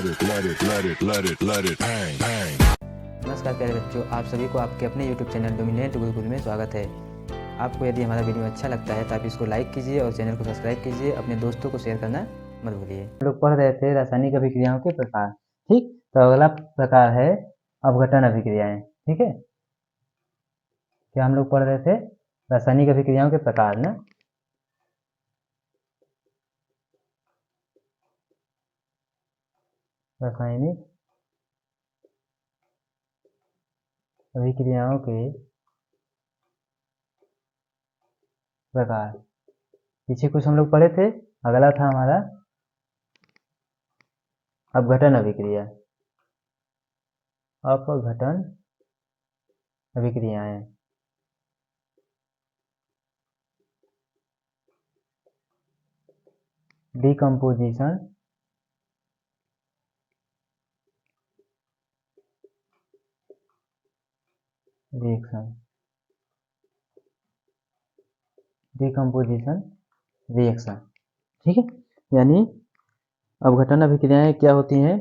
नमस्कार प्यारे बच्चों, आप सभी को आपके अपने YouTube चैनल डोमिनेंट गुरुकुल में स्वागत है। आपको यदि हमारा वीडियो अच्छा लगता है तो आप इसको लाइक कीजिए और चैनल को सब्सक्राइब कीजिए। अपने दोस्तों को शेयर करना मत भूलिए। हम लोग पढ़ रहे थे रासायनिक अभिक्रियाओं के प्रकार। ठीक, तो अगला प्रकार है अपघटन अभिक्रियाएं। ठीक है, क्या हम लोग पढ़ रहे थे? रासायनिक अभिक्रियाओं के प्रकार ना। रासायनिक अभिक्रियाओं के प्रकार, पीछे कुछ हम लोग पढ़े थे। अगला था हमारा अपघटन अभिक्रिया। अपघटन अभिक्रियाएं, डिकम्पोजिशन रिएक्शन। डिकम्पोजिशन रिएक्शन, ठीक है। यानी अपघटन अभिक्रियाएं क्या होती हैं?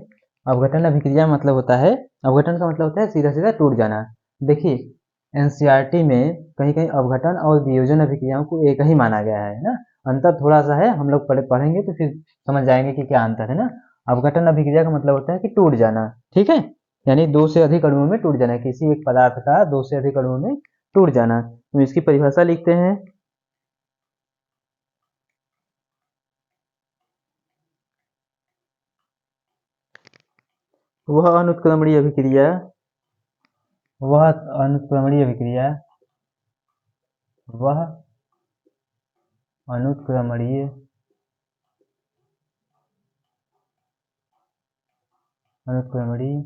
अपघटन अभिक्रिया मतलब होता है, अपघटन का मतलब होता है सीधा सीधा टूट जाना। देखिए, एनसीईआरटी में कहीं कहीं अपघटन और वियोजन अभिक्रियाओं को एक ही माना गया है ना। अंतर थोड़ा सा है, हम लोग पढ़ेंगे तो फिर समझ जाएंगे कि क्या अंतर है ना। अपघटन अभिक्रिया का मतलब होता है कि टूट जाना, ठीक है। यानी दो से अधिक अणुओं में टूट जाना, किसी एक पदार्थ का दो से अधिक अणुओं में टूट जाना। तो इसकी परिभाषा लिखते हैं। वह अनुत्क्रमणीय अभिक्रिया, वह अनुत्क्रमणीय अभिक्रिया, वह अनुत्क्रमणीय अनुत्क्रमणीय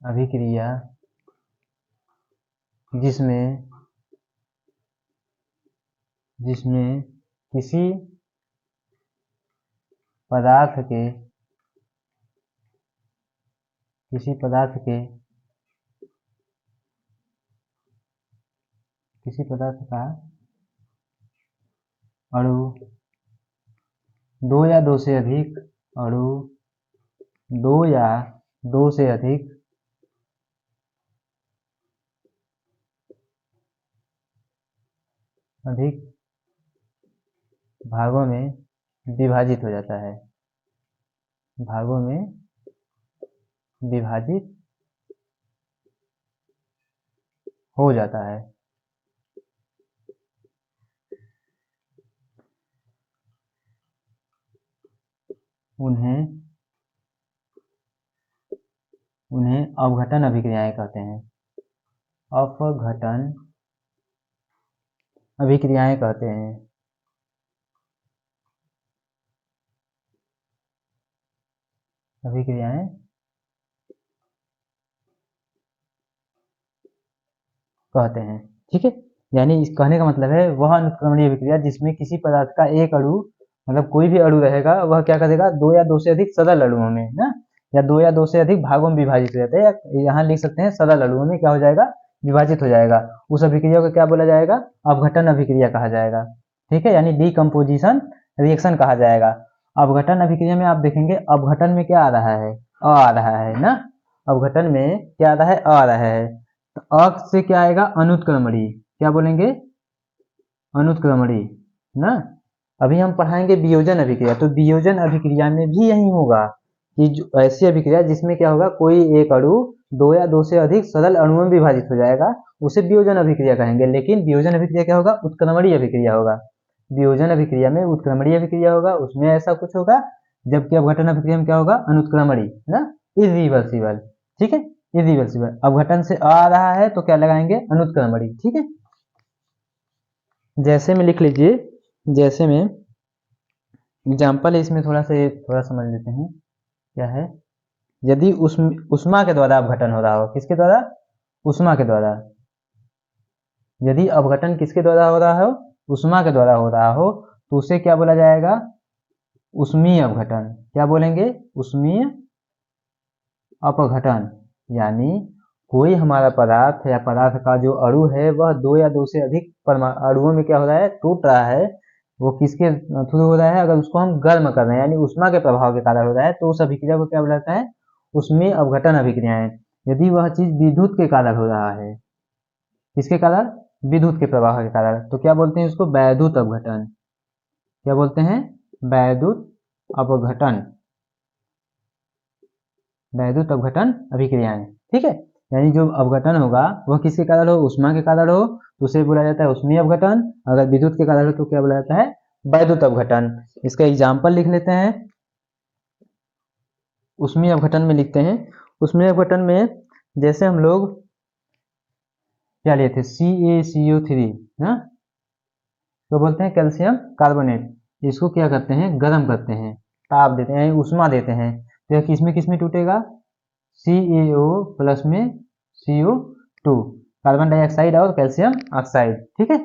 अभिक्रिया जिसमें किसी पदार्थ का अणु दो या दो से अधिक अणु दो या दो से अधिक भागों में विभाजित हो जाता है, भागों में विभाजित हो जाता है। उन्हें अपघटन अभिक्रियाएं कहते हैं। अपघटन अभिक्रियाएं कहते हैं। अभिक्रियाएं कहते हैं, ठीक है। यानी इस कहने का मतलब है वह अनुत्क्रमणीय अभिक्रिया जिसमें किसी पदार्थ का एक अणु, मतलब कोई भी अणु रहेगा, वह क्या करेगा, दो या दो से अधिक सरल अणुओं में ना, या दो या दो से अधिक भागों में विभाजित हो जाता है। या यहाँ लिख सकते हैं सरल अणुओं में क्या हो जाएगा, विभाजित हो जाएगा। उस अभिक्रिया को क्या बोला जाएगा? अपघटन अभिक्रिया कहा जाएगा, ठीक है। यानी डिकम्पोजिशन रिएक्शन कहा जाएगा। अपघटन अभिक्रिया में आप देखेंगे अपघटन में क्या आ रहा है, अ आ रहा है ना। अपघटन में क्या आ रहा है, अ आ रहा है। तो अ से क्या आएगा, अनुत्क्रमणीय। क्या बोलेंगे? अनुत्क्रमणीय ना। अभी हम पढ़ाएंगे वियोजन अभिक्रिया, तो वियोजन अभिक्रिया में भी यही होगा कि जो ऐसी अभिक्रिया जिसमें क्या होगा, कोई एक अणु दो या दो से अधिक सरल अणुओं में विभाजित हो जाएगा, उसे वियोजन अभिक्रिया कहेंगे। लेकिन वियोजन अभिक्रिया क्या होगा, उत्क्रमणीय अभिक्रिया होगा। वियोजन अभिक्रिया में उत्क्रमणीय अभिक्रिया होगा, उसमें ऐसा कुछ होगा। जबकि अपघटन अभिक्रिया में क्या होगा, अनुत्क्रमणीय ना, इरिवर्सिबल, ठीक है। इरिवर्सिबल, अपघटन से आ रहा है तो क्या लगाएंगे, अनुत्क्रमणीय, ठीक है। जैसे में लिख लीजिए, जैसे में एग्जाम्पल है, इसमें थोड़ा समझ लेते हैं क्या है। यदि उष्मा के द्वारा अपघटन हो रहा हो, किसके द्वारा, उष्मा के द्वारा। यदि अपघटन किसके द्वारा हो रहा हो, उष्मा के द्वारा हो रहा हो, तो उसे क्या बोला जाएगा, उष्मीय अपघटन। क्या बोलेंगे, उष्मीय अपघटन। यानी कोई हमारा पदार्थ या पदार्थ का जो अणु है वह दो या दो से अधिक अणुओं में क्या हो रहा है, टूट रहा है, वो किसके थ्रू हो रहा है, अगर उसको हम गर्म कर रहे हैं यानी उष्मा के प्रभाव के कारण हो रहा है तो उस अभिक्रिया को क्या बोला जाता है, उसमें अपघटन अभिक्रियाएं। यदि वह चीज विद्युत के कारण हो रहा है, किसके कारण, विद्युत के प्रवाह के कारण, तो क्या बोलते हैं उसको, वैद्युत अपघटन। क्या बोलते हैं, वैद्युत अपघटन, वैद्युत अपघटन अभिक्रियाएं। ठीक है, यानी जो अपघटन होगा वह किसके कारण हो, उष्मा के कारण हो तो उसे बोला जाता है उष्मीय अपघटन, अगर विद्युत के कारण हो तो क्या बोला जाता है, वैद्युत अपघटन। इसका एग्जाम्पल लिख लेते हैं, उष्मीय अपघटन में लिखते हैं। उष्मीय अपघटन में जैसे हम लोग क्या लिए थे, CaCO3 ना, तो बोलते हैं कैल्शियम कार्बोनेट, इसको क्या करते हैं, गर्म करते हैं, ताप देते हैं, उष्मा देते हैं, तो यह किसमें किसमें टूटेगा, CaO प्लस में CO2, कार्बन डाइऑक्साइड और कैल्शियम ऑक्साइड। ठीक है,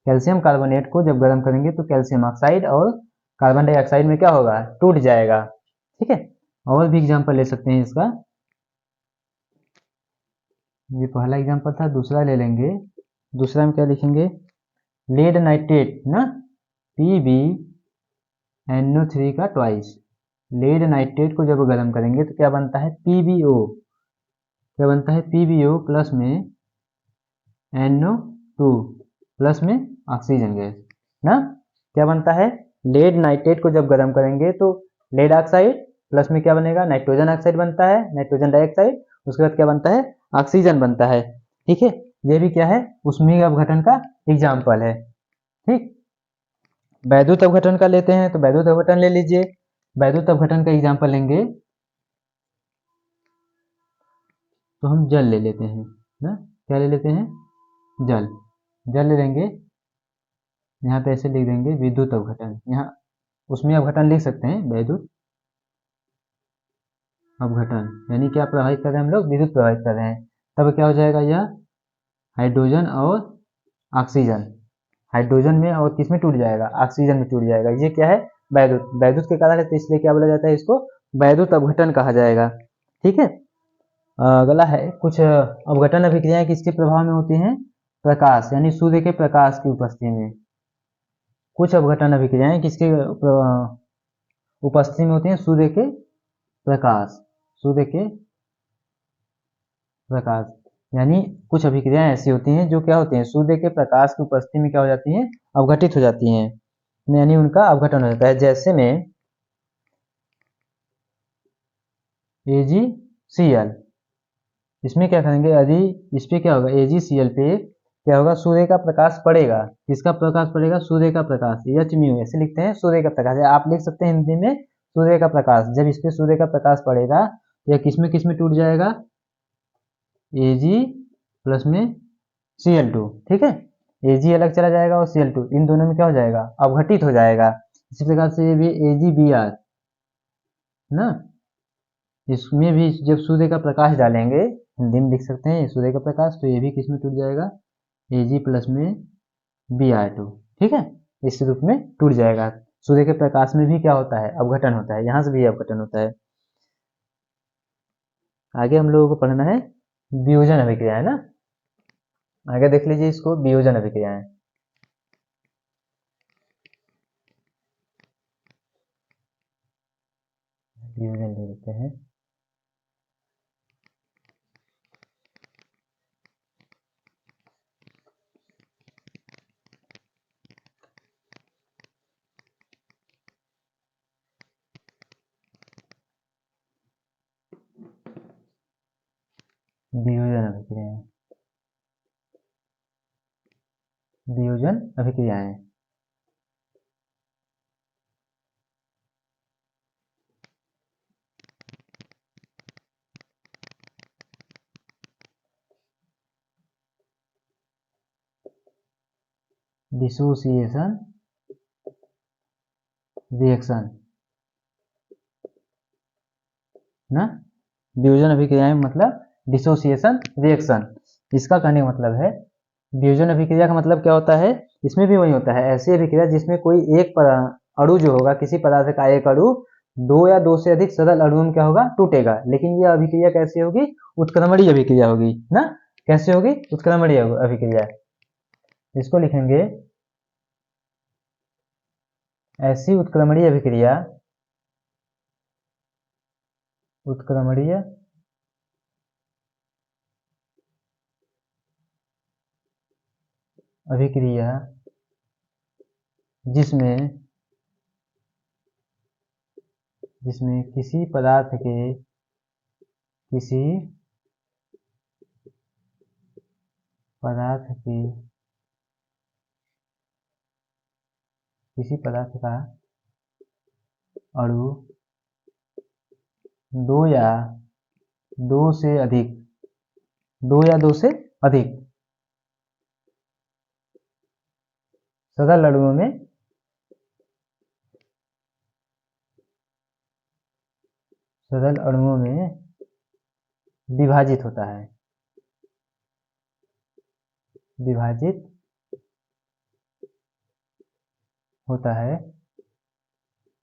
कैल्शियम कार्बोनेट को जब गर्म करेंगे तो कैल्शियम ऑक्साइड और कार्बन डाइऑक्साइड में क्या होगा, टूट जाएगा। ठीक है, और भी एग्जांपल ले सकते हैं इसका, ये पहला एग्जांपल था, दूसरा ले लेंगे। दूसरा में क्या लिखेंगे, लेड नाइट्रेट ना, PbNO3 का ट्वाइस, लेड नाइट्रेट को जब गर्म करेंगे तो क्या बनता है, PbO, क्या बनता है, PbO प्लस में NO2 प्लस में ऑक्सीजन गैस ना, क्या बनता है, लेड नाइट्रेट को जब गर्म करेंगे तो लेड ऑक्साइड प्लस में क्या बनेगा, नाइट्रोजन ऑक्साइड बनता है, नाइट्रोजन डाइऑक्साइड, उसके बाद क्या बनता है, ऑक्सीजन बनता है। ठीक है, ये भी क्या है, उष्मीय अपघटन का एग्जाम्पल है। ठीक, वैद्युत अपघटन का लेते हैं, तो वैद्युत अपघटन ले लीजिए। वैद्युत अपघटन का एग्जाम्पल लेंगे तो हम जल ले लेते हैं ना, क्या ले लेते हैं, जल, जल ले लेंगे, यहाँ पे ऐसे लिख देंगे विद्युत अपघटन, यहाँ उसमें अपघटन लिख सकते हैं, वैद्युत अपघटन यानी क्या प्रभावित कर रहे हैं हम लोग, विद्युत प्रभावित कर रहे हैं, तब क्या हो जाएगा, यह हाइड्रोजन और ऑक्सीजन, हाइड्रोजन में और किस में टूट जाएगा, ऑक्सीजन में टूट जाएगा। ये क्या है, वैद्युत, वैद्युत के कारण है तो इसलिए क्या बोला जाता है, इसको वैद्युत अपघटन कहा जाएगा। ठीक है, अगला है, कुछ अपघटन अभिक्रियाएं किसके प्रभाव में होती हैं, प्रकाश यानी सूर्य के प्रकाश की उपस्थिति में। कुछ अपघटन अभिक्रियाएं किसके उपस्थिति में होती हैं, सूर्य के प्रकाश, सूर्य के प्रकाश, यानी कुछ अभिक्रियाएं ऐसी होती हैं जो क्या होती हैं, सूर्य के प्रकाश की उपस्थिति में क्या हो जाती हैं, अवघटित हो जाती हैं, यानी उनका अपघटन हो जाता है। जैसे में AgCl, इसमें क्या करेंगे, यदि इस पे क्या होगा, AgCl पे क्या होगा, सूर्य का प्रकाश पड़ेगा, किसका प्रकाश पड़ेगा, सूर्य का प्रकाश, H म्यू ऐसे लिखते हैं, सूर्य का प्रकाश, आप लिख सकते हैं हिंदी में सूर्य का प्रकाश, जब इस पे सूर्य का प्रकाश पड़ेगा तो यह किस में टूट जाएगा, Ag प्लस में Cl2। ठीक है, Ag अलग चला जाएगा और Cl2 इन दोनों में क्या हो जाएगा, अवघटित हो जाएगा। इसी प्रकार से ये भी AgBr ना, इसमें भी जब सूर्य का प्रकाश डालेंगे, हिंदी में लिख सकते हैं सूर्य का प्रकाश, तो ये भी किस में टूट जाएगा, Ag प्लस में Br2। ठीक है, इस रूप में टूट जाएगा। सूर्य के प्रकाश में भी क्या होता है, अपघटन होता है, यहाँ से भी अपघटन होता है। आगे हम लोगों को पढ़ना है वियोजन अभिक्रिया है ना, आगे देख लीजिए इसको, वियोजन अभिक्रियाएं। वियोजन ले लेते हैं, वियोजन अभिक्रियाएं, वियोजन अभिक्रियाएं। डिसोसिएशन रिएक्शन ना, वियोजन अभिक्रियाएं मतलब डिसोसिएशन रिएक्शन। इसका कहने का मतलब है, वियोजन अभिक्रिया का मतलब क्या होता है, इसमें भी वही होता है, ऐसी अभिक्रिया जिसमें कोई एक अणु जो होगा, किसी पदार्थ का एक अणु दो या दो से अधिक सरल अणुओं में क्या होगा, टूटेगा, लेकिन यह अभिक्रिया कैसी होगी, उत्क्रमणीय अभिक्रिया होगी ना, कैसे होगी, उत्क्रमणीय अभिक्रिया। इसको लिखेंगे ऐसी उत्क्रमणीय अभिक्रिया, उत्क्रमणीय अभिक्रिया जिसमें जिसमें किसी पदार्थ के किसी पदार्थ के किसी पदार्थ का अणु दो या दो से अधिक दो या दो से अधिक सरल अणुओं में सरल अणुओं में विभाजित होता है, विभाजित होता है,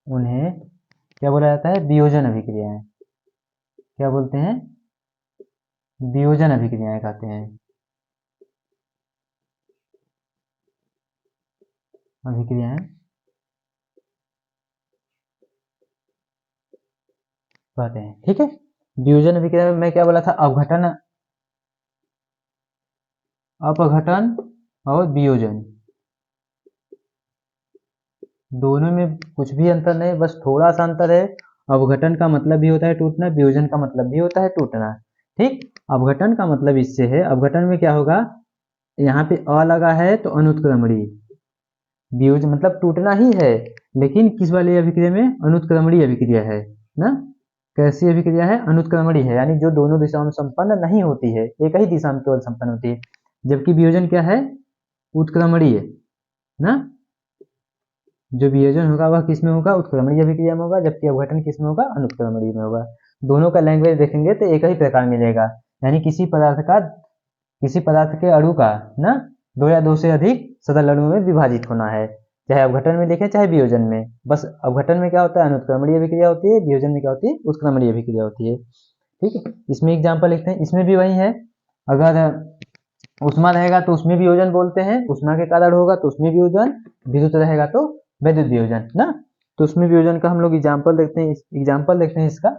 उन्हें क्या बोला जाता है? वियोजन अभिक्रियाएं। क्या बोलते हैं? वियोजन अभिक्रियाएं कहते हैं। अभिक्रियाएं कहते हैं, ठीक है। वियोजन अभिक्रिया में मैं क्या बोला था? अपघटन, अपघटन और वियोजन, दोनों में कुछ भी अंतर नहीं, बस थोड़ा सा अंतर है। अपघटन का मतलब भी होता है टूटना, वियोजन का मतलब भी होता है टूटना, ठीक। अपघटन का मतलब इससे है, अपघटन में क्या होगा? यहाँ पे अ लगा है तो अनुत्क्रमणीय, वियोजन मतलब टूटना ही है, लेकिन किस वाली अभिक्रिया में? अनुत्क्रमणीय अभिक्रिया है ना। कैसी अभिक्रिया है? अनुत्क्रमणीय है, यानी जो दोनों दिशाओं में संपन्न नहीं होती है, एक ही दिशा में केवल संपन्न होती है। जबकि वियोजन क्या है? उत्क्रमणीय ना। जो वियोजन होगा वह किस में होगा? उत्क्रमणीय अभिक्रिया में होगा, जबकि अपघटन किस में होगा? अनुत्क्रमणीय में होगा। दोनों का लैंग्वेज देखेंगे तो एक ही प्रकार मिलेगा, यानी किसी पदार्थ के अणु का ना दो या दो से अधिक सरल अणुओं में विभाजित होना है, चाहे अपघटन में देखें चाहे वियोजन में। बस अपघटन में क्या होता है? अनुत्क्रमणीय अभिक्रिया होती है, वियोजन में क्या होती है? उत्क्रमणीय अभिक्रिया होती है, ठीक है। इसमें एग्जाम्पल लिखते हैं, इसमें भी वही है। अगर उष्मा रहेगा तो उसमें वियोजन बोलते हैं, उष्मा के कारण होगा तो उसमें वियोजन, विद्युत रहेगा तो वैद्युत वियोजन ना। तो उसमें वियोजन का हम लोग एग्जाम्पल देखते हैं, एग्जाम्पल देखते हैं इसका।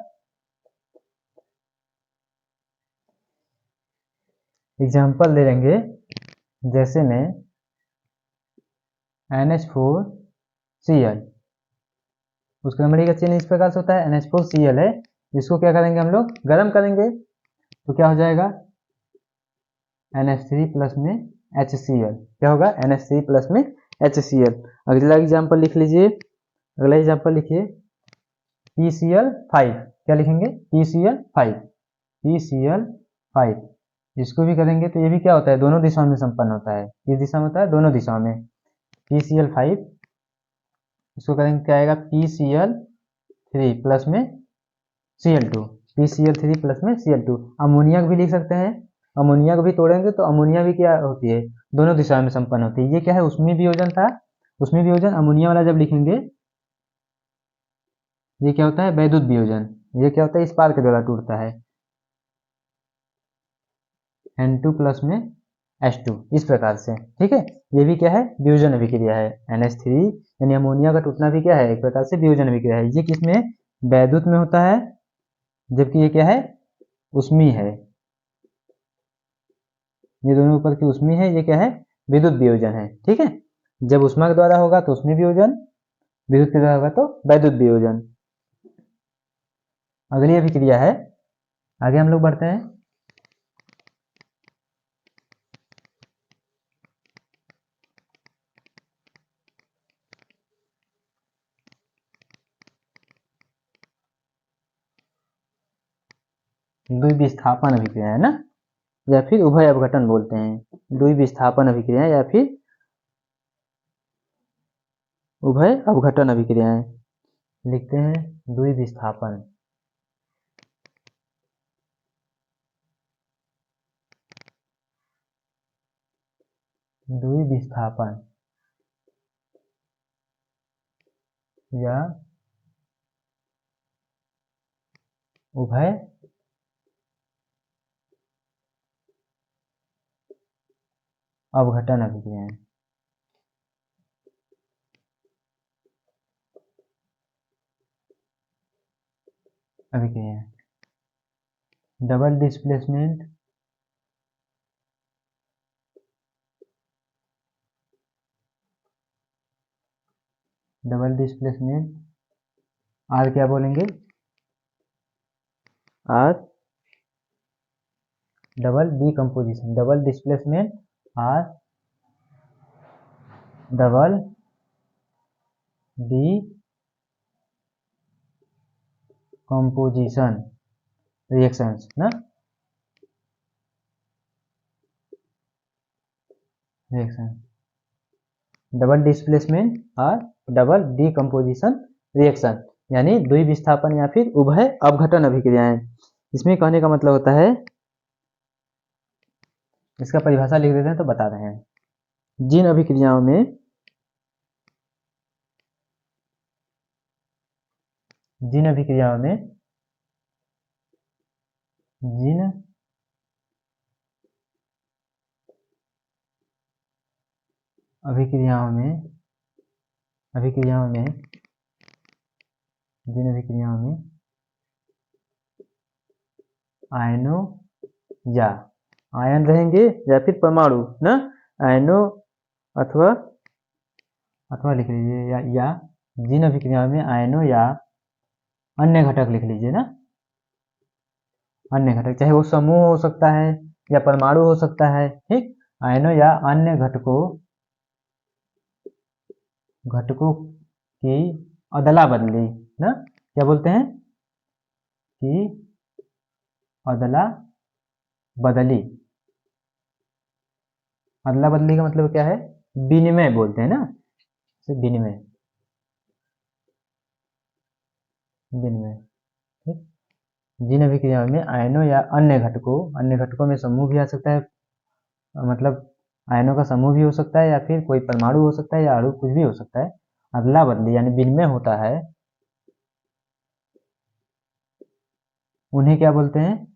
एग्जाम्पल ले लेंगे, जैसे में NH4Cl, उसका नंबर का चेन इस प्रकार से होता है, NH4Cl है, इसको क्या करेंगे हम लोग? गर्म करेंगे, तो क्या हो जाएगा? NH3 प्लस में HCl, क्या होगा? NH3 प्लस में HCl। अगला एग्जाम्पल लिख लीजिए, अगला एग्जाम्पल लिखिए PCl5, क्या लिखेंगे? PCl5, PCl5, इसको भी करेंगे तो ये भी क्या होता है? दोनों दिशाओं में संपन्न होता है। किस दिशा में होता है? दोनों दिशाओं में। PCl5, इसको करेंगे क्या आएगा? PCl3 प्लस में Cl2, PCl3 प्लस में Cl2। अमोनिया भी लिख सकते हैं, अमोनिया को भी तोड़ेंगे तो अमोनिया भी क्या होती है? दोनों दिशाओं में संपन्न होती है। ये क्या है? उसमें वियोजन था, उसमें वियोजन। अमोनिया वाला जब लिखेंगे, ये क्या होता है? वैद्युत वियोजन। ये क्या होता है? इस पार के द्वारा टूटता है, N2 प्लस में H2, इस प्रकार से, ठीक है। ये भी क्या है? वियोजन अभिक्रिया है। NH3 यानी अमोनिया का टूटना भी क्या है? एक प्रकार से वियोजन अभिक्रिया है। ये किसमें? वैद्युत में होता है, जबकि ये क्या है? उष्मीय है। ये दोनों ऊपर की उष्मीय है, ये क्या है? विद्युत वियोजन है, ठीक है। जब उष्मा के द्वारा होगा तो उष्मीय वियोजन, विद्युत के द्वारा होगा तो वैद्युत वियोजन। अगली अभिक्रिया है, आगे हम लोग बढ़ते हैं। द्विविस्थापन अभिक्रिया है ना, या फिर उभय अपघटन बोलते हैं। द्विविस्थापन अभिक्रिया या फिर उभय अपघटन अभिक्रियाएं, लिखते हैं द्विविस्थापन। द्विविस्थापन या उभय अपघटन अभिक्रियाएं। अभिक्रिया। डबल डिस्प्लेसमेंट आर क्या बोलेंगे, or double decomposition, double displacement or double decomposition reactions ना, रिएक्शन डबल डिस्प्लेसमेंट और डबल डीकम्पोजिशन रिएक्शन, यानी द्विविस्थापन या फिर उभय अपघटन अभिक्रियाएं। इसमें कहने का मतलब होता है, इसका परिभाषा लिख देते हैं तो बता रहे हैं। जिन अभिक्रियाओं में जिन अभिक्रियाओं में आयनों या आयन रहेंगे या फिर परमाणु ना, आयनों अथवा लिख लीजिए या जिन अभिक्रियाओं में आयनों या अन्य घटक लिख लीजिए ना, अन्य घटक चाहे वो समूह हो सकता है या परमाणु हो सकता है, ठीक। आयनों या अन्य घटकों की अदला बदली ना, क्या बोलते हैं कि अदला बदली। अदला बदली का मतलब क्या है, विनिमय बोलते हैं ना, विनिमय ठीक। जिन अभिक्रियाओं में आयनों या अन्य घटकों में समूह भी आ सकता है, मतलब आयनों का समूह भी हो सकता है या फिर कोई परमाणु हो सकता है या अणु, कुछ भी हो सकता है। अदला बदली यानी विनिमय होता है, उन्हें क्या बोलते हैं,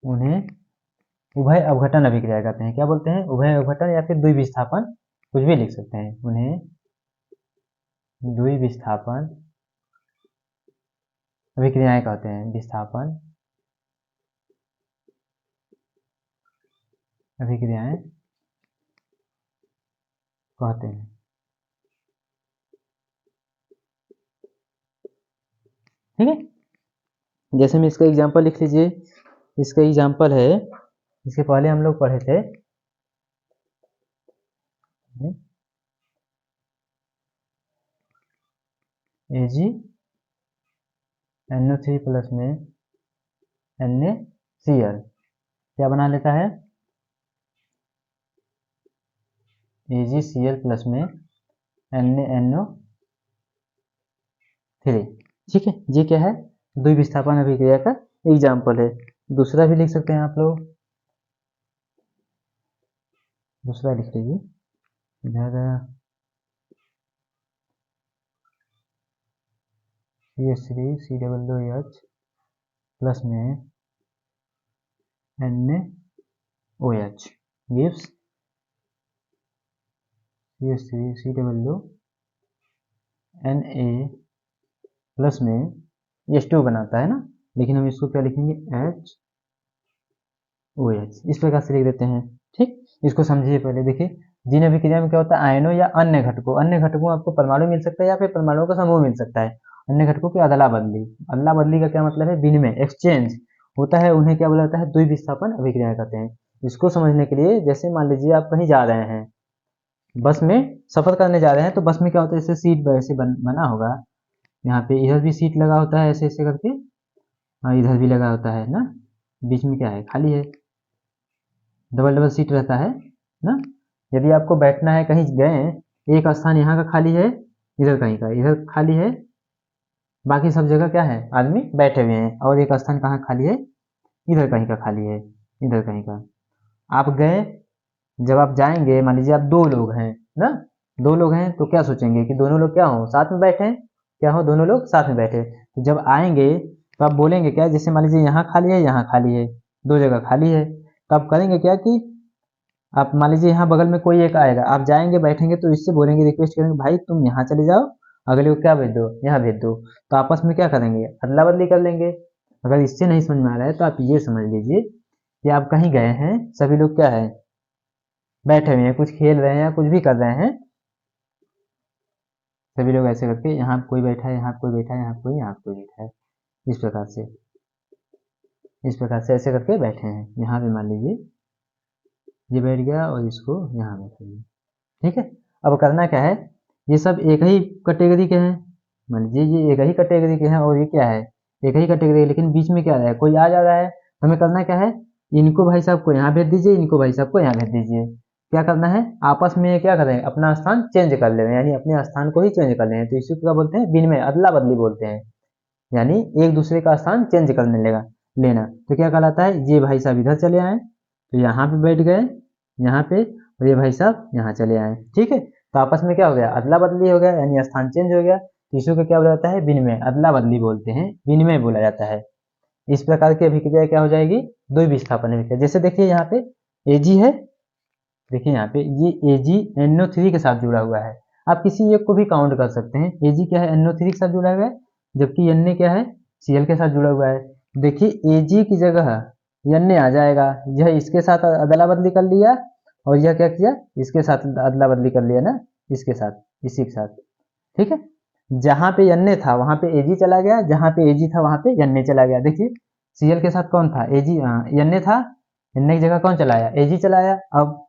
उन्हें उभय अवघटन अभिक्रिया कहते हैं। क्या बोलते हैं, उभय अवघटन या फिर द्विविस्थापन, कुछ भी लिख सकते हैं। उन्हें द्विविस्थापन अभिक्रियाएं कहते हैं, विस्थापन अभिक्रियाएं कहते हैं, ठीक है। जैसे में इसका एग्जांपल लिख लीजिए, इसका एग्जांपल है, इसके पहले हम लोग पढ़े थे AgNO3 प्लस में NaCl क्या बना लेता है, AgCl प्लस में NaNO3, ठीक है। ये क्या है, द्विविस्थापन अभिक्रिया का एग्जाम्पल है। दूसरा भी लिख सकते हैं आप लोग, दूसरा लिख लीजिए इधर CH3COOH प्लस में NaOH gives CH3COONa प्लस में H2 बनाता है ना, लेकिन हम इसको क्या लिखेंगे, HOH, इस प्रकार से लिख देते हैं, ठीक। इसको समझिए पहले, देखिए जिन अभिक्रिया में क्या होता है, आयनों या अन्य घटकों आपको परमाणु मिल सकता है या फिर परमाणुओं का समूह मिल सकता है। अन्य घटकों की अदला बदली का क्या मतलब है, विनिमय, एक्सचेंज होता है, उन्हें क्या बोला जाता है, द्विविस्थापन अभिक्रिया कहते हैं। इसको समझने के लिए, जैसे मान लीजिए आप कहीं जा रहे हैं, बस में सफर करने जा रहे हैं, तो बस में क्या होता है, जैसे सीट ऐसे बना होगा, यहाँ पे इधर भी सीट लगा होता है ऐसे ऐसे करके, इधर भी लगा होता है ना, बीच में क्या है, खाली है, डबल सीट रहता है ना। यदि आपको बैठना है, कहीं गए, एक स्थान यहाँ का खाली है, इधर कहीं का, इधर खाली है, बाकी सब जगह क्या है, आदमी बैठे हुए हैं, और एक स्थान कहाँ खाली है, इधर कहीं का खाली है, इधर कहीं का। आप गए, जब आप जाएंगे, मान लीजिए आप 2 लोग हैं ना, 2 लोग हैं तो क्या सोचेंगे कि दोनों लोग क्या हो, साथ में बैठे, क्या हो, दोनों लोग साथ में बैठे। तो जब आएंगे तो आप बोलेंगे क्या, जैसे मान लीजिए यहाँ खाली है, यहाँ खाली है, 2 जगह खाली है, तो आप करेंगे क्या कि आप मान लीजिए यहाँ बगल में कोई एक आएगा, आप जाएंगे बैठेंगे तो इससे बोलेंगे, रिक्वेस्ट करेंगे, भाई तुम यहाँ चले जाओ अगले को क्या भेज दो, यहाँ भेज दो। तो आपस में क्या करेंगे, अदला बदली कर लेंगे। अगर इससे नहीं समझ में आ रहा है तो आप ये समझ लीजिए कि आप कहीं गए हैं, सभी लोग क्या है, बैठे हुए हैं, कुछ खेल रहे हैं या कुछ भी कर रहे हैं, सभी लोग ऐसे करके, यहाँ कोई बैठा है, यहाँ कोई बैठा है, यहाँ कोई बैठा है, इस प्रकार से, इस प्रकार से ऐसे करके बैठे हैं। यहाँ पे मान लीजिए ये बैठ गया और इसको यहाँ बैठेंगे, ठीक है। अब करना क्या है, ये सब एक ही कैटेगरी के हैं, मान लीजिए ये एक ही कैटेगरी के हैं और ये क्या है, एक ही कैटेगरी, लेकिन बीच में क्या रहा है, कोई आ जा रहा है। हमें करना क्या है, इनको भाई साहब को यहाँ भेज दीजिए, इनको भाई साहब को यहाँ भेज दीजिए। क्या करना है, आपस में क्या करें, अपना स्थान चेंज कर ले रहे हैं, यानी अपने स्थान को ही चेंज कर रहे हैं। तो इसी को क्या बोलते हैं, विनिमय, अदला बदली बोलते हैं। यानी एक दूसरे का स्थान चेंज करने लेगा लेना। तो क्या कहलाता है, ये भाई साहब इधर चले आए तो यहाँ पे बैठ गए, यहाँ पे, और ये भाई साहब यहाँ चले आए, ठीक है। तो आपस में क्या हो गया, अदला बदली हो गया, यानी स्थान चेंज हो गया। तो इसी को क्या बोला जाता है, विनिमय, अदला बदली बोलते हैं, विनिमय बोला जाता है। इस प्रकार की अभिक्रिया क्या हो जाएगी, द्विविस्थापन अभिक्रिया। जैसे देखिए यहाँ पे एजी है, देखिए यहाँ पे ये एजी NO3 के साथ जुड़ा हुआ है। आप किसी एक को भी काउंट कर सकते हैं, एजी क्या है, NO3 के साथ जुड़ा हुआ है, जबकि Na क्या है, Cl के साथ जुड़ा हुआ है। देखिए एजी की जगह Na आ जाएगा, यह इसके साथ अदला बदली कर लिया और यह क्या किया, इसके साथ अदला बदली कर लिया ना, इसके साथ, इसी के साथ, ठीक है। जहां पे Na था वहां पे एजी चला गया, जहां पे एजी था वहां पे Na चला गया। देखिए Cl के साथ कौन था, एजी, Na था, Na की जगह कौन चलाया, एजी चलाया। अब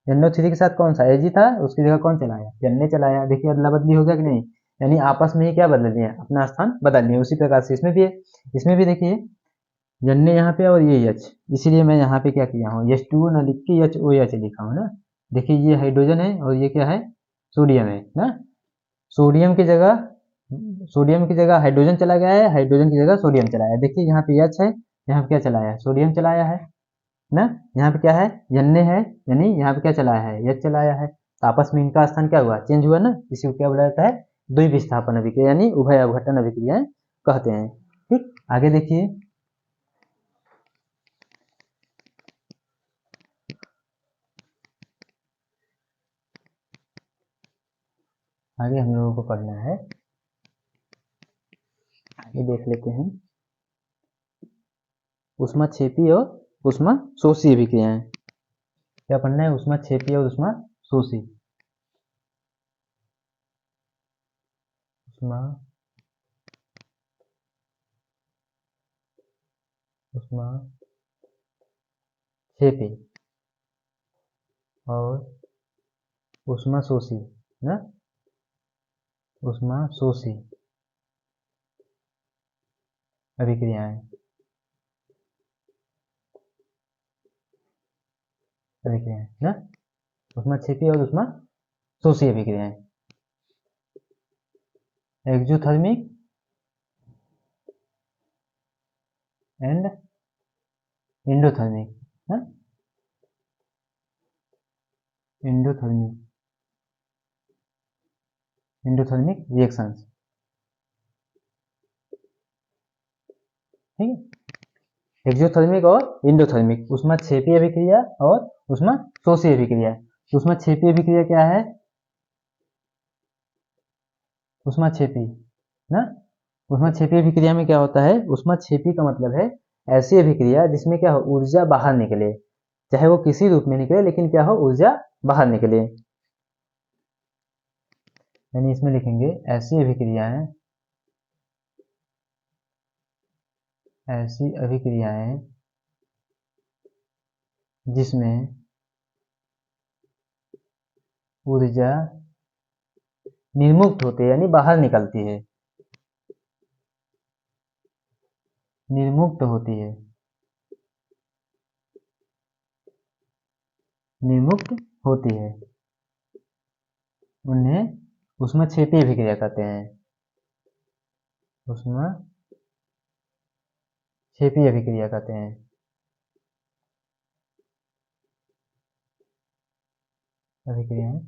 NO3 के साथ कौन सा, एजी था, उसकी जगह कौन चलाया, Na चलाया। देखिए अदला बदली हो गया कि नहीं, यानी आपस में ही क्या बदल दिए, अपना स्थान बदल दिए। उसी प्रकार से इसमें भी है, इसमें भी देखिए Na यहाँ पे और ये H, इसीलिए मैं यहाँ पे क्या किया हूँ, H2O ना लिख के HOH लिखा हूँ ना। देखिए ये हाइड्रोजन है और ये क्या है, सोडियम है ना। सोडियम की जगह, सोडियम की जगह हाइड्रोजन चला गया है, हाइड्रोजन की जगह सोडियम चलाया है। देखिए यहाँ पे H है, यहाँ पे क्या चलाया है, सोडियम चलाया है ना। यहाँ पे क्या है, Na है, यानी यहाँ पे क्या चलाया है, H चलाया है। तो आपस में इनका स्थान क्या हुआ, चेंज हुआ ना। इसी को क्या बोला जाता है, द्विविस्थापन अभिक्रिया, यानी उभय अवघटन अभिक्रियाएं कहते हैं। ठीक, आगे देखिए, आगे हम लोगों को पढ़ना है, आगे देख लेते हैं, ऊष्माक्षेपी और ऊष्माशोषी अभिक्रियाएं। क्या पढ़ना है, ऊष्माक्षेपी और ऊष्माशोषी, ऊष्माक्षेपी और ऊष्माशोषी ना, ऊष्माशोषी अभिक्रियाएं, अभिक्रियाएं ना, ऊष्माक्षेपी और ऊष्माशोषी अभिक्रियाएं। एक्सोथर्मिक एंड एंडोथर्मिक ना, एंडोथर्मिक, एंडोथर्मिक रिएक्शंस, ठीक है। एक्सोथर्मिक और एंडोथर्मिक, ऊष्माक्षेपी अभिक्रिया और ऊष्माशोषी अभिक्रिया। ऊष्माक्षेपी अभिक्रिया क्या है, ऊष्माक्षेपी ना, ऊष्माक्षेपी अभिक्रिया में क्या होता है, ऊष्माक्षेपी का मतलब है ऐसी अभिक्रिया जिसमें क्या हो, ऊर्जा बाहर निकले, चाहे वो किसी रूप में निकले, लेकिन क्या हो, ऊर्जा बाहर निकले। यानी इसमें लिखेंगे ऐसी अभिक्रियाएं, ऐसी अभिक्रियाएं जिसमें ऊर्जा निर्मुक्त होती है, यानी बाहर निकलती है, निर्मुक्त होती है, निर्मुक्त होती है, उन्हें ऊष्माक्षेपी अभिक्रिया कहते हैं, ऊष्माक्षेपी अभिक्रिया कहते हैं, अभिक्रियाएं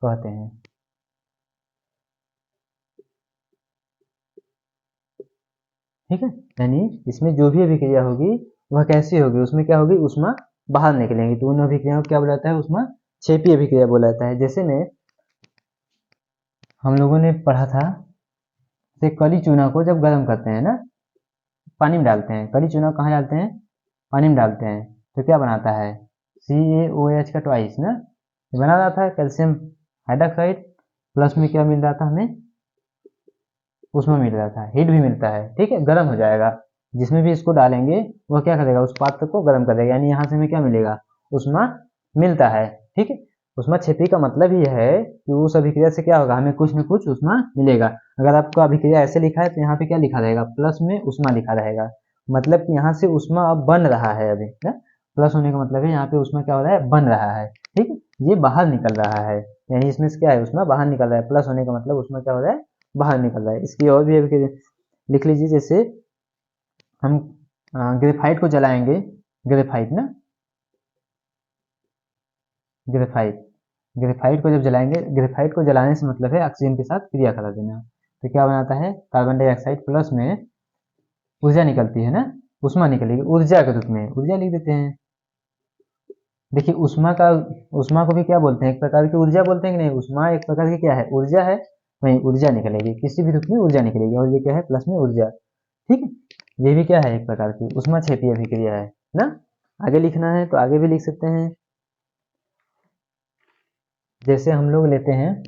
कहते हैं। ठीक है, यानी इसमें जो भी अभिक्रिया होगी वह कैसी होगी, उसमें क्या होगी, ऊष्मा बाहर निकलेंगी, तो उन अभिक्रियाओं को क्या बोला जाता है, ऊष्माक्षेपी अभिक्रिया बोला जाता है। जैसे में हम लोगों ने पढ़ा था कि कली चूना को जब गर्म करते हैं ना, पानी में डालते हैं, कली चूना कहाँ डालते हैं, पानी में डालते हैं, तो क्या बनाता है, CaOH का ट्वाइस ना, ये बना रहा था कैल्शियम हाइड्रोक्साइड, प्लस में क्या मिल रहा था हमें, उसमें मिल रहा था, हीट भी मिलता है, ठीक है, गर्म हो जाएगा, जिसमें भी इसको डालेंगे वह क्या करेगा, उस पात्र को गर्म कर देगा, यानी यहाँ से हमें क्या मिलेगा, उष्मा मिलता है, ठीक है। उष्मा क्षेपी का मतलब ही है कि उस अभिक्रिया से क्या होगा, हमें कुछ न कुछ उष्मा मिलेगा। अगर आपका अभिक्रिया ऐसे लिखा है तो यहाँ पे क्या लिखा रहेगा, प्लस में उष्मा लिखा रहेगा, मतलब कि यहाँ से उष्मा अब बन रहा है अभी ना, प्लस होने का मतलब है यहाँ पे उष्मा क्या हो रहा है, बन रहा है, ठीक है, ये बाहर निकल रहा है, यानी इसमें से क्या है, उष्मा बाहर निकल रहा है, प्लस होने का मतलब उष्मा क्या हो रहा है, बाहर निकल रहा है। इसकी और भी अभी लिख लीजिए, जैसे हम ग्रेफाइट को जलाएंगे, ग्रेफाइट ना, ग्रेफाइट, ग्रेफाइट को जब जलाएंगे, ग्रेफाइट को जलाने से मतलब है ऑक्सीजन के साथ क्रिया करा देना, तो क्या बनाता है, कार्बन डाइऑक्साइड प्लस में ऊर्जा निकलती है ना, उष्मा निकलेगी, ऊर्जा के रूप में ऊर्जा लिख देते हैं। देखिए उष्मा का, उष्मा को भी क्या बोलते हैं, एक प्रकार की ऊर्जा बोलते हैं कि नहीं, उष्मा एक प्रकार की क्या है, ऊर्जा है, वही ऊर्जा निकलेगी, किसी भी रूप में ऊर्जा निकलेगी, और ये क्या है, प्लस में ऊर्जा, ठीक है, ये भी क्या है, एक प्रकार की उष्मा क्षेपीय अभिक्रिया है ना। आगे लिखना है तो आगे भी लिख सकते हैं, जैसे हम लोग लेते हैं,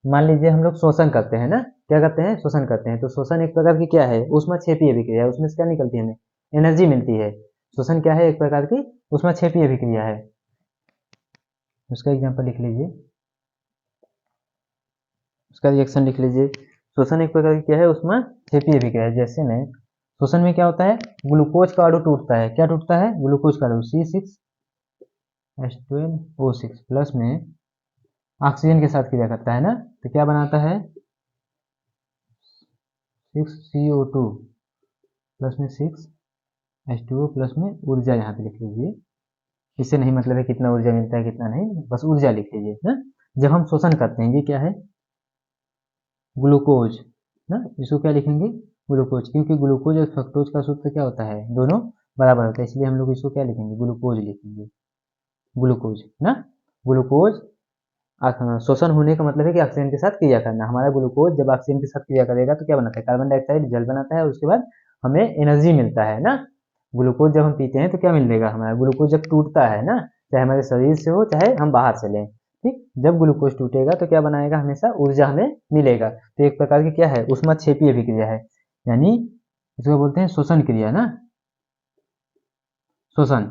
मान लीजिए हम लोग शोषण करते हैं ना, क्या करते हैं, शोषण करते हैं, तो शोषण एक प्रकार की क्या है, उष्मा क्षेपीय अभिक्रिया है, उसमें से क्या निकलती है, हमें एनर्जी मिलती है, शोषण क्या है, एक प्रकार की उष्मा क्षेपीय अभिक्रिया है। उसका एग्जाम्पल लिख लीजिए, उसका रिएक्शन लिख लीजिए। शोषण एक प्रकार की क्या है, उष्मा क्षेपीय अभिक्रिया है। जैसे में शोषण में क्या होता है, ग्लूकोज का अणु टूटता है, क्या टूटता है, ग्लूकोज का अणु C6H12O6 प्लस में ऑक्सीजन के साथ क्रिया करता है ना, तो क्या बनाता है, 6CO2 प्लस में 6H2O प्लस में ऊर्जा यहाँ पे लिख लीजिए, इससे नहीं मतलब है कितना ऊर्जा मिलता है कितना नहीं, बस ऊर्जा लिख लीजिए ना। जब हम शोषण करते हैं, ये क्या है, ग्लूकोज ना, इसको क्या लिखेंगे, ग्लूकोज, क्योंकि ग्लूकोज और फ्रक्टोज का सूत्र क्या होता है, दोनों बराबर होता है, इसलिए हम लोग इसको क्या लिखेंगे, ग्लूकोज लिखेंगे, ग्लूकोज ना, ग्लूकोज शोषण होने का मतलब है कि ऑक्सीजन के साथ क्रिया करना, हमारा ग्लूकोज जब ऑक्सीजन के साथ क्रिया करेगा तो क्या बनाता है, कार्बन डाइऑक्साइड जल बनाता है, उसके बाद हमें एनर्जी मिलता है ना। ग्लूकोज जब हम पीते हैं तो क्या मिलेगा, हमारा ग्लूकोज जब टूटता है ना, चाहे हमारे शरीर से हो चाहे हम बाहर से लें, ठीक, जब ग्लूकोज टूटेगा तो क्या बनाएगा, हमेशा ऊर्जा हमें मिलेगा, तो एक प्रकार की क्या है, उष्मा क्षेपीय अभिक्रिया है, यानी इसको बोलते हैं शोषण क्रिया ना, शोषण,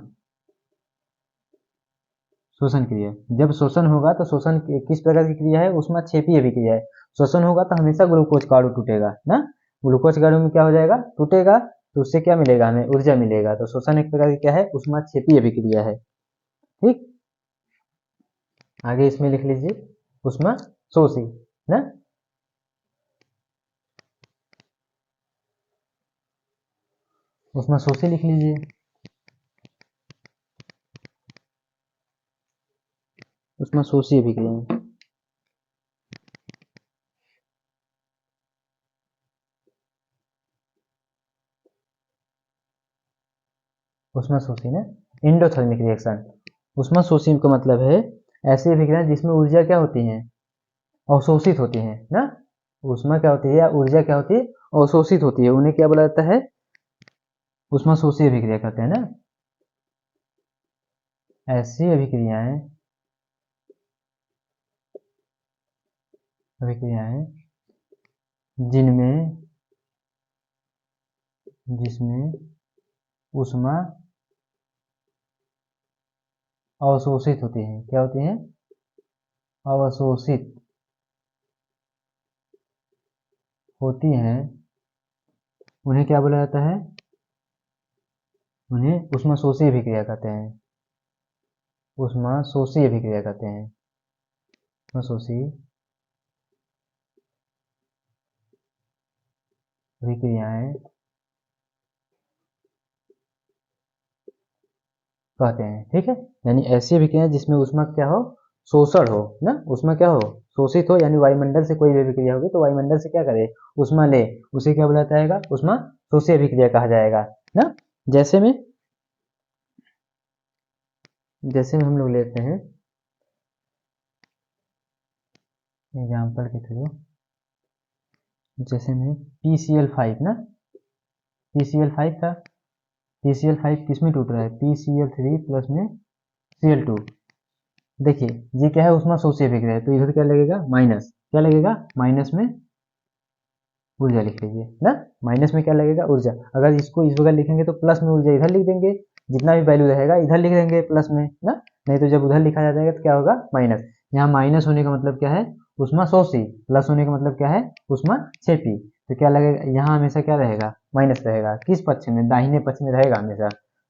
शोषण क्रिया, जब शोषण होगा तो शोषण किस प्रकार की क्रिया है, उष्मा क्षेपीय अभिक्रिया है, शोषण होगा तो हमेशा ग्लूकोज का अणु टूटेगा ना, ग्लूकोज का अणु में क्या हो जाएगा, टूटेगा, तो उससे क्या मिलेगा, हमें ऊर्जा मिलेगा, तो शोषण एक प्रकार की क्या है, उष्मा क्षेपीय अभिक्रिया है, ठीक। आगे इसमें लिख लीजिए उष्मा शोषी ना, उष्मा शोषी लिख लीजिए, उष्मा शोषी अभिक्रिया, उष्मा शोषी ना, एंडोथर्मिक रिएक्शन, उष्मा शोषी का मतलब है ऐसी अभिक्रिया जिसमें ऊर्जा क्या होती है, अवशोषित होती है ना, उष्मा क्या होती है या ऊर्जा क्या होती है, अवशोषित होती है, उन्हें क्या बोला जाता है, उष्मा शोषी अभिक्रिया कहते हैं ना। ऐसी अभिक्रियाएं, अभिक्रियाएं जिनमें, जिसमें उष्मा अवशोषित होती है, क्या होती है, अवशोषित होती हैं, उन्हें क्या बोला जाता है, उन्हें उष्मा शोषी अभिक्रिया कहते हैं, उष्मा शोषी अभिक्रिया कहते हैं, उष्मा शोषी अभिक्रियाएं कहते हैं, ठीक है, यानी ऐसी अभिक्रियाएं जिसमें उष्मा क्या हो, शोषण हो ना, उष्मा क्या हो, शोषित हो, यानी वायुमंडल से कोई भी अभिक्रिया होगी तो वायुमंडल से क्या करे, उष्मा ले, उसे क्या बोला जाएगा, उष्मा शोषी अभिक्रिया कहा जाएगा ना। जैसे में, जैसे में हम लोग लेते हैं एग्जाम्पल के थ्रू, जैसे में PCl5 ना, PCl5 था, PCl5 किस में टूट रहा है, PCl3 प्लस में Cl2। देखिए ये क्या है, उसमें सोचे बिक रहे हैं, तो इधर क्या लगेगा माइनस, क्या लगेगा माइनस में ऊर्जा लिख लीजिए ना, माइनस में क्या लगेगा ऊर्जा। अगर इसको इस बगल लिखेंगे तो प्लस में ऊर्जा इधर लिख देंगे, जितना भी वैल्यू रहेगा इधर लिख देंगे प्लस में ना, नहीं तो जब उधर लिखा जाएगा तो क्या होगा माइनस। यहाँ माइनस होने का मतलब क्या है, उष्मा शोषी, प्लस होने का मतलब क्या है, उष्मा छेपी। तो क्या लगेगा, यहाँ हमेशा क्या रहेगा माइनस रहेगा, किस पक्ष में, दाहिने पक्ष में रहेगा हमेशा।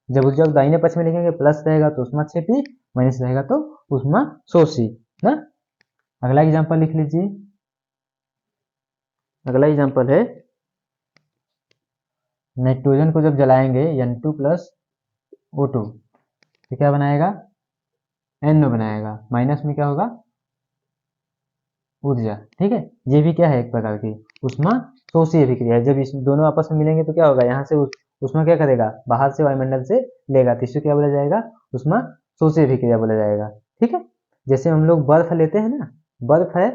जब जब दाहिने पक्ष में लिखेंगे प्लस रहेगा तो उष्मा छेपी, माइनस रहेगा तो उष्मा शोषी ना। अगला एग्जाम्पल लिख लीजिए, अगला एग्जाम्पल है नाइट्रोजन को जब जलाएंगे N2 प्लस O2 तो क्या बनाएगा, NO बनाएगा, माइनस में क्या होगा ऊर्जा। ठीक है, ये भी क्या है एक प्रकार की उष्मा शोषी अभिक्रिया है। जब इस दोनों आपस में मिलेंगे तो क्या होगा, यहाँ से उष्मा क्या करेगा, बाहर से वायुमंडल से लेगा, तो इससे क्या बोला जाएगा, उष्मा शोषी अभिक्रिया बोला जाएगा। ठीक है, जैसे हम लोग बर्फ लेते हैं ना, बर्फ है,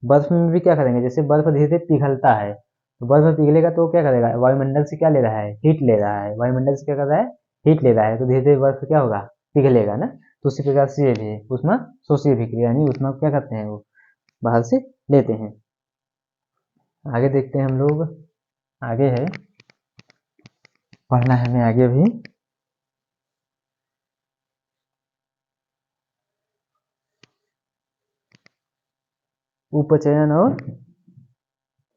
बर्फ में भी क्या करेंगे, जैसे बर्फ धीरे धीरे पिघलता है, तो बर्फ पिघलेगा तो क्या करेगा, वायुमंडल से क्या ले रहा है, हीट ले रहा है, वायुमंडल से क्या कर रहा है, हीट ले रहा है, तो धीरे धीरे बर्फ क्या होगा, पिघलेगा ना। तो उसी प्रकार से ये भी है उष्मा शोषी अभिक्रिया, यानी उष्मा क्या करते हैं वो बाहर से लेते हैं। आगे देखते हैं हम लोग, आगे है पढ़ना है हमें आगे भी, उपचयन और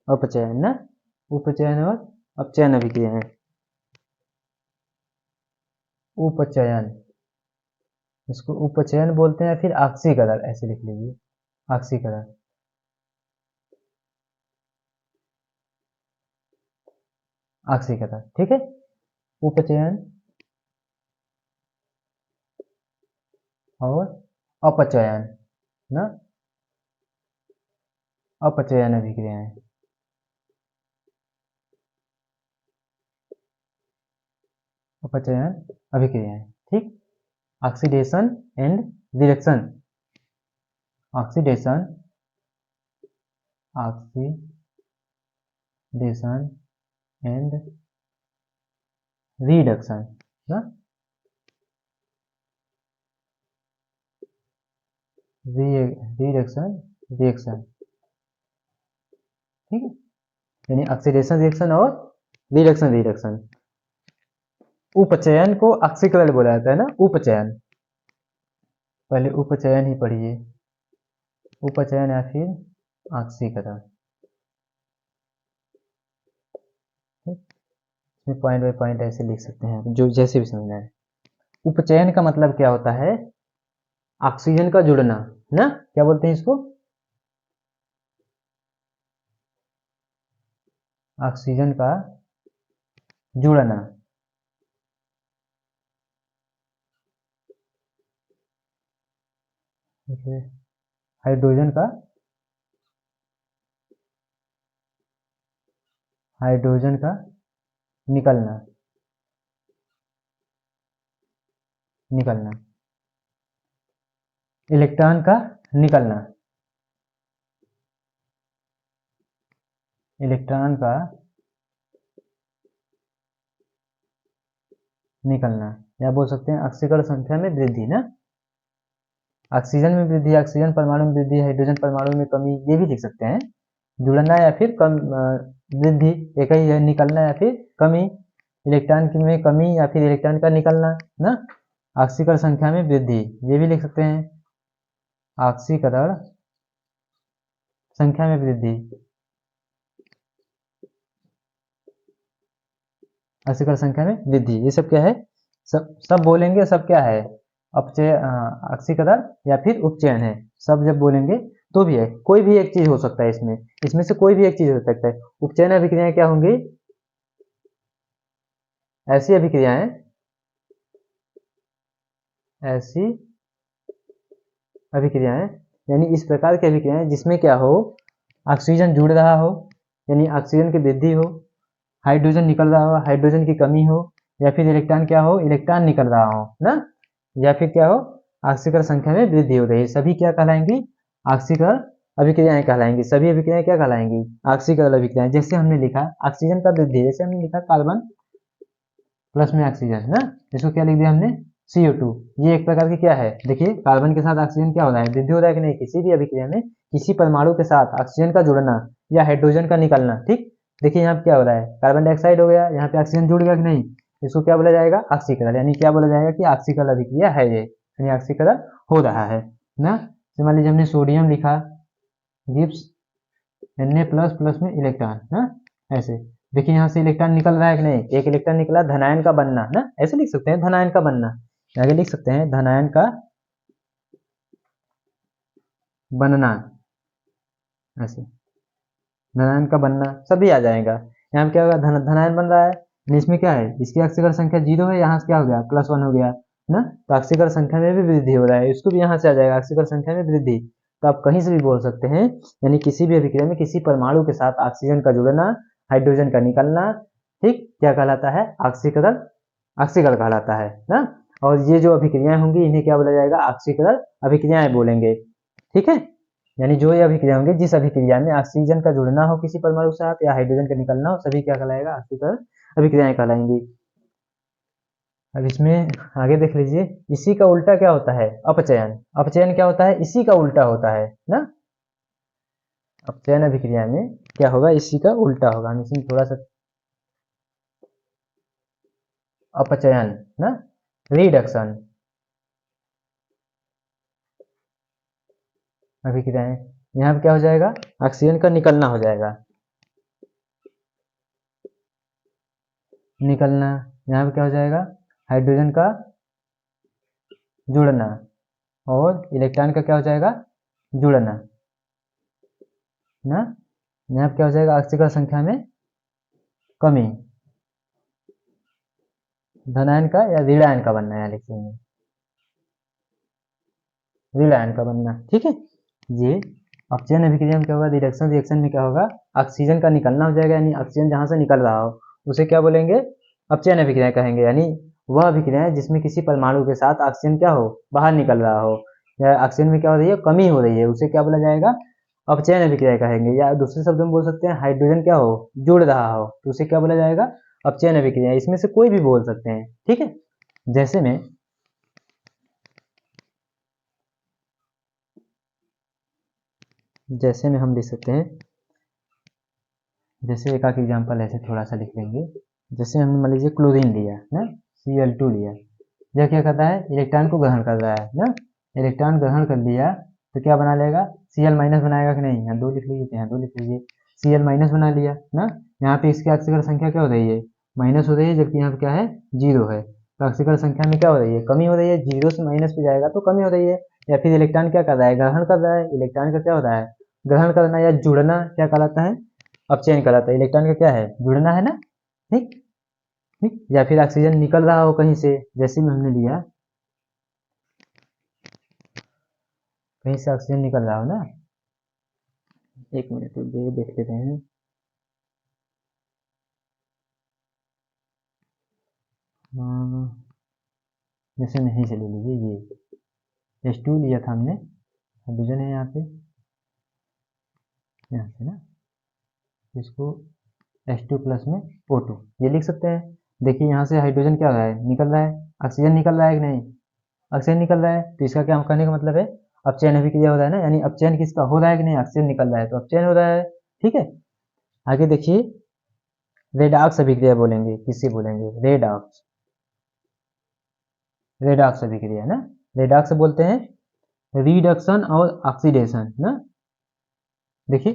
अपचयन ना, उपचयन और अपचयन अभिक्रियाएं। उपचयन, इसको उपचयन बोलते हैं, फिर ऑक्सीकरण, ऐसे लिख लीजिए ऑक्सीकरण, ऑक्सीकरण। ठीक है, उपचयन और अपचयन ना, अपचयन अभिक्रियाएं, अपचयन अभिक्रियाएं। ठीक, oxidation and reduction, oxidation, oxidation and reduction ना, रिडक्शन रिएक्शन। ठीक है, यानी ऑक्सीडेशन रिएक्शन और रिडक्शन रिएक्शन। उपचयन को ऑक्सीकरण बोला जाता है ना, उपचयन, पहले उपचयन ही पढ़िए, उपचयन या फिर ऑक्सीकरण। इसमें पॉइंट बाय पॉइंट ऐसे लिख सकते हैं जो जैसे भी समझना है। उपचयन का मतलब क्या होता है, ऑक्सीजन का जुड़ना ना, क्या बोलते हैं इसको, ऑक्सीजन का जुड़ना। हाइड्रोजन का, हाइड्रोजन का निकलना, निकलना, इलेक्ट्रॉन का निकलना, इलेक्ट्रॉन का निकलना, या बोल सकते हैं ऑक्सीकरण संख्या में वृद्धि ना, ऑक्सीजन में वृद्धि, ऑक्सीजन परमाणु में वृद्धि, हाइड्रोजन परमाणु में कमी, ये भी लिख सकते हैं। जुड़ना या फिर कम वृद्धि एक ही है, निकलना या फिर कमी, इलेक्ट्रॉन में कमी या फिर इलेक्ट्रॉन का निकलना ना, ऑक्सीकरण संख्या में वृद्धि, ये भी लिख सकते हैं, ऑक्सीकरण संख्या में वृद्धि, ऑक्सीकरण संख्या में वृद्धि, ये सब क्या है, सब बोलेंगे, सब क्या है, अपचय, ऑक्सीकरण या फिर उपचयन है, सब जब बोलेंगे तो भी है, कोई भी एक चीज हो सकता है इसमें, इसमें से कोई भी एक चीज हो सकता है। उपचयन अभिक्रियाएं क्या होंगी, ऐसी अभिक्रियाएं, ऐसी अभिक्रियाएं यानी इस प्रकार की अभिक्रियाएं जिसमें क्या हो, ऑक्सीजन जुड़ रहा हो यानी ऑक्सीजन की वृद्धि हो, हाइड्रोजन निकल रहा हो, हाइड्रोजन की कमी हो, या फिर इलेक्ट्रॉन क्या हो, इलेक्ट्रॉन निकल रहा हो ना, या फिर क्या हो, ऑक्सीकरण संख्या में वृद्धि हो रही है, सभी क्या कहलाएंगी, ऑक्सीकरण अभिक्रियाएं कहलाएंगी, सभी अभिक्रियाएं क्या कहलाएंगी, ऑक्सीकरण अभिक्रियाएं। जैसे हमने लिखा ऑक्सीजन का वृद्धि, जैसे हमने लिखा कार्बन प्लस में ऑक्सीजन ना, इसको क्या लिख दिया हमने CO2। ये एक प्रकार की क्या है, देखिए कार्बन के साथ ऑक्सीजन क्या हो रहा है, वृद्धि हो रहा है कि नहीं, किसी भी अभिक्रिया में किसी परमाणु के साथ ऑक्सीजन का जुड़ना या हाइड्रोजन का निकलना, ठीक। देखिए यहाँ पे क्या हो रहा है, कार्बन डाइऑक्साइड हो गया, यहाँ पे ऑक्सीजन जुड़ गया कि नहीं, इसको क्या बोला जाएगा, ऑक्सीकरण। यानी क्या बोला जाएगा कि ऑक्सीकरण अभिक्रिया है ये, यानी ऑक्सीकरण हो रहा है ना। मान लीजिए हमने सोडियम लिखा, गिब्स Na++ में इलेक्ट्रॉन ना, ऐसे देखिए यहाँ से इलेक्ट्रॉन निकल रहा है कि नहीं, एक इलेक्ट्रॉन निकला, धनायन का बनना ना, ऐसे लिख सकते हैं धनायन का बनना, आगे लिख सकते हैं धनायन का बनना, ऐसे धनायन का बनना सभी आ जाएगा। यहाँ पे क्या होगा, धनायन बन रहा है, इसमें क्या है, इसकी ऑक्सीकरण संख्या 0 है, यहाँ से क्या हो गया +1 हो गया ना, तो ऑक्सीकरण संख्या में भी वृद्धि हो रहा है, इसको भी यहाँ से आ जाएगा ऑक्सीकरण संख्या में वृद्धि। तो आप कहीं से भी बोल सकते हैं, यानी किसी भी अभिक्रिया में किसी परमाणु के साथ ऑक्सीजन का जुड़ना, हाइड्रोजन का निकलना, ठीक, क्या कहलाता है, ऑक्सीकरण, ऑक्सीकरण कहलाता है ना। और ये जो अभिक्रियाएं होंगी इन्हें क्या बोला जाएगा, ऑक्सीकरण अभिक्रियाएं बोलेंगे, ठीक है। यानी जो ये अभिक्रिया होंगे, जिस अभिक्रिया में ऑक्सीजन का जुड़ना हो किसी परमाणु के साथ या हाइड्रोजन का निकलना हो, सभी क्या कहलाएगा, ऑक्सीकरण अभिक्रियाएं कहलाएंगी। अब इसमें आगे देख लीजिए, इसी का उल्टा क्या होता है, अपचयन। अपचयन क्या होता है, इसी का उल्टा होता है ना। अपचयन अभिक्रिया में क्या होगा, इसी का उल्टा होगा। हम इसमें थोड़ा सा अपचयन ना, रिडक्शन अभिक्रियाएं, यहाँ पे क्या हो जाएगा, ऑक्सीजन का निकलना हो जाएगा, निकलना, यहाँ पे क्या हो जाएगा, हाइड्रोजन का जुड़ना, और इलेक्ट्रॉन का क्या हो जाएगा, जुड़ना ना। यहाँ पे क्या हो जाएगा, ऑक्सीकरण संख्या में कमी, धनायन का या ऋणायन का बनना, यहाँ लिखेंगे ऋणायन का बनना, ठीक है। ये अपचयन अभिक्रिया में क्या होगा, रिडक्शन रिएक्शन में क्या होगा, ऑक्सीजन का निकलना हो जाएगा, यानी ऑक्सीजन जहां से निकल रहा हो उसे क्या बोलेंगे, अपचयन अभिक्रिया कहेंगे। यानी वह अभिक्रिया है जिसमें किसी परमाणु के साथ ऑक्सीजन क्या हो, बाहर निकल रहा हो, या ऑक्सीजन में क्या हो रही है, कमी हो रही है, उसे क्या बोला जाएगा, अपचयन अभिक्रिया कहेंगे। या दूसरे शब्द में बोल सकते हैं, हाइड्रोजन क्या हो, जुड़ रहा हो, तो उसे क्या बोला जाएगा, अपचयन अभिक्रिया। इसमें से कोई भी बोल सकते हैं, ठीक है। जैसे में हम लिख सकते हैं, जैसे एक आध एग्जाम्पल ऐसे थोड़ा सा लिख लेंगे। जैसे हमने मान लीजिए क्लोरीन लिया ना, Cl2 लिया, यह क्या करता है, इलेक्ट्रॉन को ग्रहण कर रहा है ना, इलेक्ट्रॉन ग्रहण कर लिया तो क्या बना लेगा, Cl- बनाएगा कि नहीं, यहाँ 2 लिख लीजिए, यहाँ 2 लिख लीजिए, Cl- बना लिया ना। यहाँ पे इसकी ऑक्सीकरण संख्या क्या हो रही है, माइनस हो रही है, जबकि यहाँ पे क्या है, 0 है, तो ऑक्सीकरण संख्या में क्या हो रही है, कमी हो रही है, 0 से माइनस पे जाएगा तो कमी हो रही है। या फिर इलेक्ट्रॉन क्या कर रहा है, ग्रहण कर रहा है, इलेक्ट्रॉन का क्या हो रहा है, ग्रहण करना या जुड़ना क्या कहलाता है, अपचयन कहलाता है। इलेक्ट्रॉन का क्या है, जुड़ना है ना, ठीक, ठीक। या फिर ऑक्सीजन निकल रहा हो कहीं से, जैसे में हमने लिया, कहीं से ऑक्सीजन निकल रहा हो ना, एक मिनट ये देख लेते हैं। जैसे नहीं से ले लीजिए, ये H2 लिया था हमने, हाइड्रोजन है यहाँ पे, यहाँ से ना, इसको H2+ में O2 ये लिख सकते हैं। देखिए यहाँ से हाइड्रोजन क्या हो रहा है, निकल रहा है, ऑक्सीजन निकल रहा है कि नहीं, ऑक्सीजन निकल रहा है, तो इसका क्या कहने का मतलब है, अपचयन अभिक्रिया हो रहा है ना, यानी अपचयन किसका हो रहा है कि नहीं, ऑक्सीजन निकल रहा है तो अपचयन हो रहा है, ठीक है। आगे देखिए, रेडॉक्स अभिक्रिया बोलेंगे, किससे बोलेंगे, रेडॉक्स, रेडॉक्स अभिक्रिया ना, रेडॉक्स बोलते हैं रिडक्शन और ऑक्सीडेशन ना। देखिए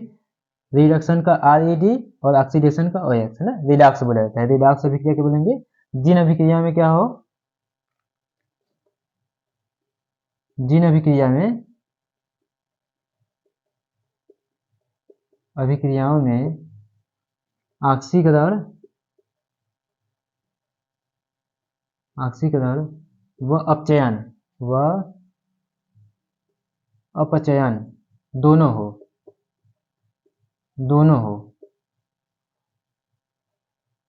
रिडक्शन का RED और ऑक्सीडेशन का OX है ना, रिडॉक्स बोला जाता है। रिडॉक्स अभिक्रिया क्या बोलेंगे, जिन अभिक्रिया में क्या हो, जिन अभिक्रिया में, अभिक्रियाओं में ऑक्सीकरण, ऑक्सीकरण व अपचयन, व अपचयन दोनों हो, दोनों हो,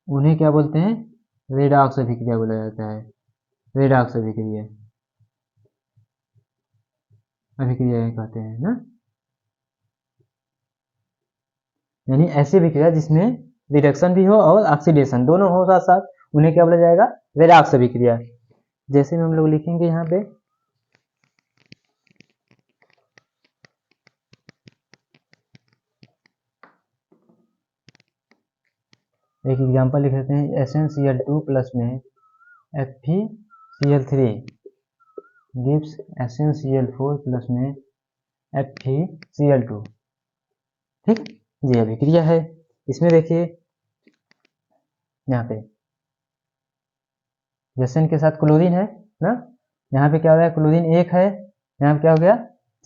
उन्हें क्या बोलते हैं, रेडॉक्स अभिक्रिया बोला जाता है। रेडॉक्स अभिक्रिया, अभिक्रिया कहते हैं ना। यानी ऐसी विक्रिया जिसमें रिडक्शन भी हो और ऑक्सीडेशन दोनों हो साथ साथ, उन्हें क्या बोला जाएगा, रेडॉक्स अभिक्रिया। जैसे हम लोग लिखेंगे यहाँ पे, एक एग्जांपल लिख लेते हैं, SnCl2 प्लस में FeCl3 गिव्स SnCl4 प्लस में FeCl2। ठीक, ये अभिक्रिया है। इसमें देखिए यहाँ पे एसएन के साथ क्लोरीन है ना, यहाँ पे क्या हो रहा है, क्लोरीन एक है, यहाँ पे क्या हो गया,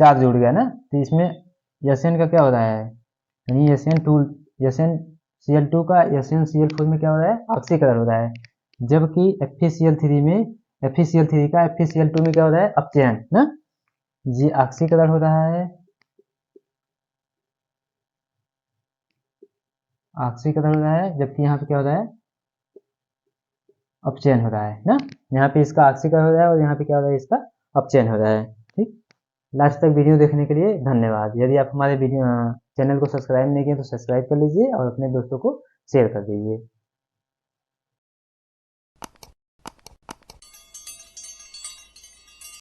चार जुड़ गया ना, तो इसमें एसएन का क्या हो रहा है, यानी SnCl2 का SnCl4 में क्या हो रहा है, ऑक्सीकरण हो रहा है, जबकि FeCl3 में FeCl3 का FeCl2 में क्या हो रहा है, अपचयन ना, ये ऑक्सीकरण हो रहा है, ऑक्सीकरण हो रहा है, जबकि यहाँ पे क्या हो रहा है, अपचयन हो रहा है ना, यहाँ पे इसका ऑक्सीकरण हो रहा है और यहाँ पे क्या हो रहा है, इसका अपचयन हो रहा है। ठीक, लास्ट तक वीडियो देखने के लिए धन्यवाद। यदि आप हमारे वीडियो चैनल को सब्सक्राइब नहीं किए तो सब्सक्राइब कर लीजिए और अपने दोस्तों को शेयर कर दीजिए।